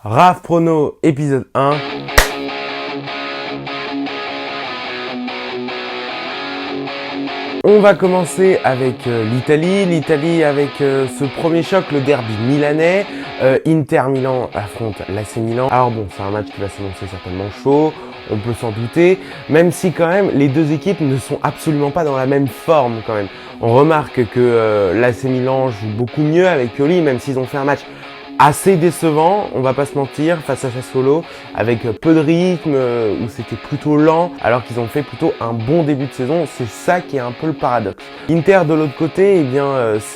RAF Prono épisode 1. On va commencer avec l'Italie avec ce premier choc, le derby milanais. Inter Milan affronte l'AC Milan. Alors bon, c'est un match qui va s'annoncer certainement chaud, on peut s'en douter, même si quand même les deux équipes ne sont absolument pas dans la même forme quand même. On remarque que l'AC Milan joue beaucoup mieux avec Pioli, même s'ils ont fait un match assez décevant, on va pas se mentir, face à Sassuolo, avec peu de rythme, où c'était plutôt lent, alors qu'ils ont fait plutôt un bon début de saison. C'est ça qui est un peu le paradoxe. Inter de l'autre côté, eh bien,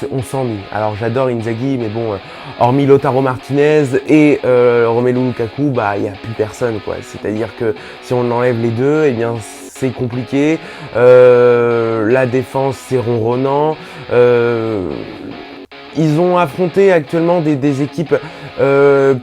on s'ennuie. Alors j'adore Inzaghi, mais bon, hormis Lautaro Martinez et Romelu Lukaku, bah il y a plus personne, quoi. C'est-à-dire que si on enlève les deux, eh bien c'est compliqué. La défense, c'est ronronnant. Ils ont affronté actuellement des équipes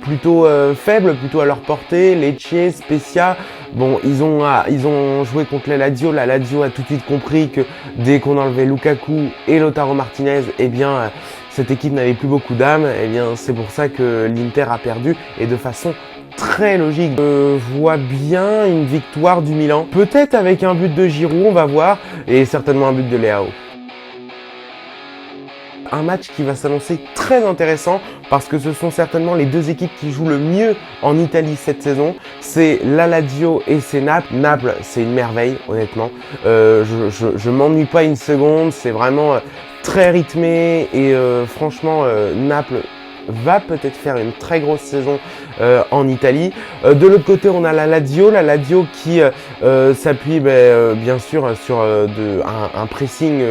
plutôt faibles, plutôt à leur portée, Lecce, Spezia. Bon, ils ont joué contre la Lazio. La Lazio a tout de suite compris que dès qu'on enlevait Lukaku et Lautaro Martinez, eh bien cette équipe n'avait plus beaucoup d'âme. Eh bien c'est pour ça que l'Inter a perdu et de façon très logique. Je vois bien une victoire du Milan, peut-être avec un but de Giroud, on va voir, et certainement un but de Leao. Un match qui va s'annoncer très intéressant parce que ce sont certainement les deux équipes qui jouent le mieux en Italie cette saison. C'est la Lazio et c'est Naples. Naples, c'est une merveille, honnêtement. Je m'ennuie pas une seconde. C'est vraiment très rythmé et franchement, Naples va peut-être faire une très grosse saison en Italie. De l'autre côté, on a la Lazio qui s'appuie bien sûr sur un pressing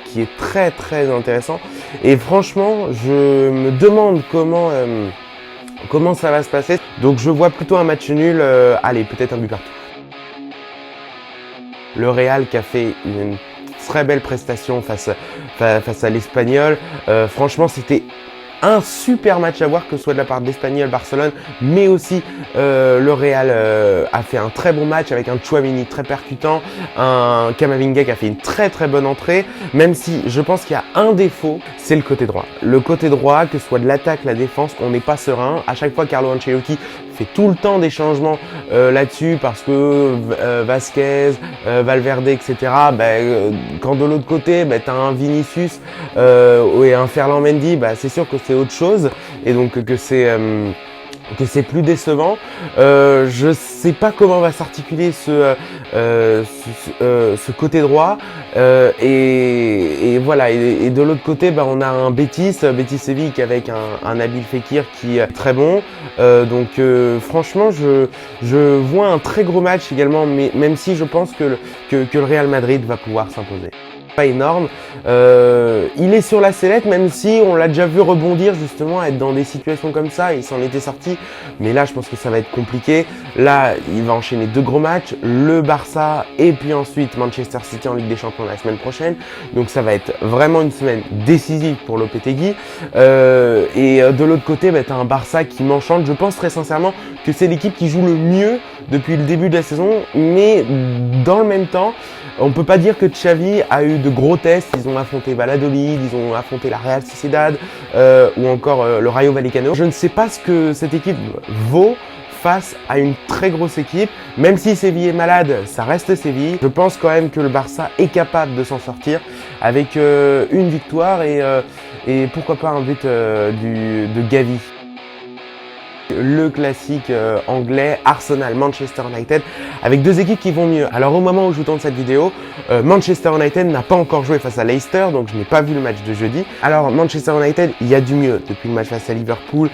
qui est très très intéressant. Et franchement, je me demande comment ça va se passer. Donc je vois plutôt un match nul, allez, peut-être un but partout. Le Real qui a fait une très belle prestation face à l'Espagnol. Franchement, c'était un super match à voir, que ce soit de la part d'Espanyol, Barcelone, mais aussi le Real a fait un très bon match avec un Tchouaméni très percutant, un Camavinga qui a fait une très très bonne entrée, même si je pense qu'il y a un défaut, c'est le côté droit. Le côté droit, que ce soit de l'attaque, la défense, on n'est pas serein. À chaque fois, Carlo Ancelotti fait tout le temps des changements là-dessus parce que Vasquez, Valverde, etc. Quand de l'autre côté, t'as un Vinicius et un Ferland Mendy, c'est sûr que c'est autre chose et donc que c'est plus décevant. Je sais pas comment va s'articuler ce côté droit et voilà. Et de l'autre côté, on a un Betis Séville avec un Nabil Fekir qui est très bon. Donc franchement, je vois un très gros match également, mais même si je pense que le Real Madrid va pouvoir s'imposer. Pas énorme, il est sur la sellette, même si on l'a déjà vu rebondir justement, être dans des situations comme ça, il s'en était sorti, mais là je pense que ça va être compliqué. Là il va enchaîner deux gros matchs, le Barça et puis ensuite Manchester City en Ligue des Champions la semaine prochaine, donc ça va être vraiment une semaine décisive pour Lopetegui. Et de l'autre côté, t'as un Barça qui m'enchante. Je pense très sincèrement que c'est l'équipe qui joue le mieux depuis le début de la saison, mais dans le même temps, on peut pas dire que Xavi a eu de gros tests. Ils ont affronté Valladolid, ils ont affronté la Real Sociedad ou encore le Rayo Vallecano. Je ne sais pas ce que cette équipe vaut face à une très grosse équipe. Même si Séville est malade, ça reste Séville. Je pense quand même que le Barça est capable de s'en sortir avec une victoire et pourquoi pas un but de Gavi. Le classique anglais, Arsenal, Manchester United, avec deux équipes qui vont mieux. Alors au moment où je vous tourne cette vidéo, Manchester United n'a pas encore joué face à Leicester, donc je n'ai pas vu le match de jeudi. Alors Manchester United, il y a du mieux. Depuis le match face à Liverpool,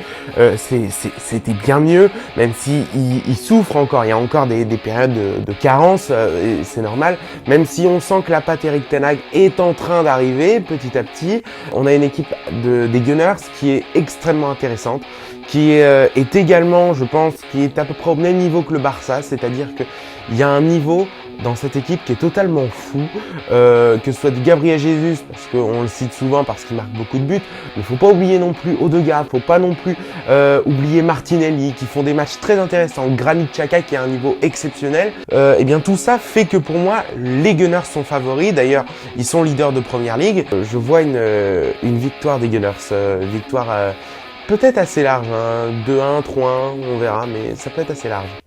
c'était bien mieux, même si il souffre encore. Il y a encore des périodes de carence, et c'est normal. Même si on sent que la patte Erik ten Hag est en train d'arriver petit à petit. On a une équipe des Gunners qui est extrêmement intéressante, qui est également, je pense, qui est à peu près au même niveau que le Barça, c'est-à-dire qu'il y a un niveau dans cette équipe qui est totalement fou, que ce soit de Gabriel Jesus, parce qu'on le cite souvent parce qu'il marque beaucoup de buts, mais faut pas oublier non plus Odegaard, faut pas non plus oublier Martinelli, qui font des matchs très intéressants, Granit Xhaka qui a un niveau exceptionnel. Et bien tout ça fait que pour moi, les Gunners sont favoris. D'ailleurs, ils sont leaders de Première Ligue. Je vois une victoire des Gunners, victoire peut être assez large, hein. 2-1, 3-1, on verra, mais ça peut être assez large.